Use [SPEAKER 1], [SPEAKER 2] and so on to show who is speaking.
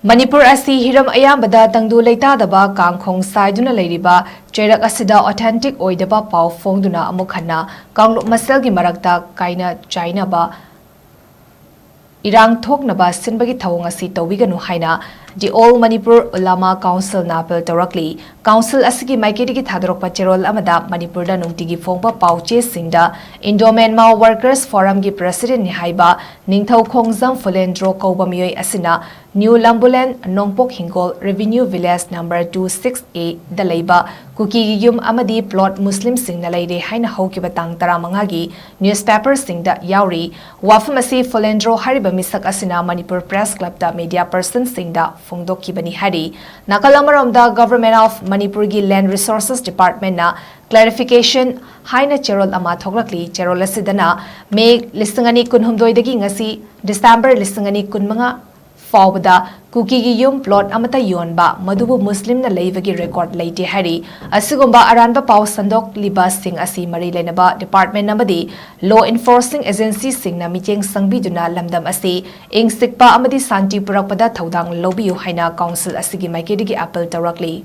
[SPEAKER 1] Manipur Asi Hiram Ayambada Tangdu Leitadaba Kang Khong Chaiduna Leiriba Chei Rak Asida authentic OIDABA pau FONGDUNA AMUK HANNA KANGLUP MASELGI MARAKTA KAINA-CHAINABA IRANG THOKNABA SINBAGI THAWONG ASI TOUBIGANU HAINA The All Manipur ULAMA Council Napel TOURAKLI Council Asigi Maikedi Thadrokpa Cherol Amada Manipur da Nungtigi Fongpa Pauche Singda Indomen Mao Workers Forum gi President ni Haiba Ningthau Khongjam Fulendro Kauba Miyoi Asina New Lambulan Nongpok Hingol Revenue Village number 26A da Leiba Kuki Yum Amadi Plot Muslim Singna Leire Haina Haukiba Tang Taramangagi Newspaper Singda Yauri Wafamasi Fulendro Hariba Misak Asina Manipur Press Club da Media Person Singda Fongdokibani Hari Nakalamaram da Government of Manipur gi Land Resources Department na clarification HAINA Cherol ama Thoklakli Cherol Asidana May Listangani Kunhumdoidagi ngasi December Listangani Kunmanga Fawbada Kuki gi yum plot amata yonba Madubu Muslim na leivagi record leite hari Asigumba Aranba Pau Sandok Liba Sing Asi Mari Lenaba Department Namadi Law Enforcing Agency Sing na Micheng Sangbiduna Lamdam Asi Ing Sikpa Amadi Santi Purakpada Thaudang Lobiyu Haina Council Asigi Maikedi Apple Tourakli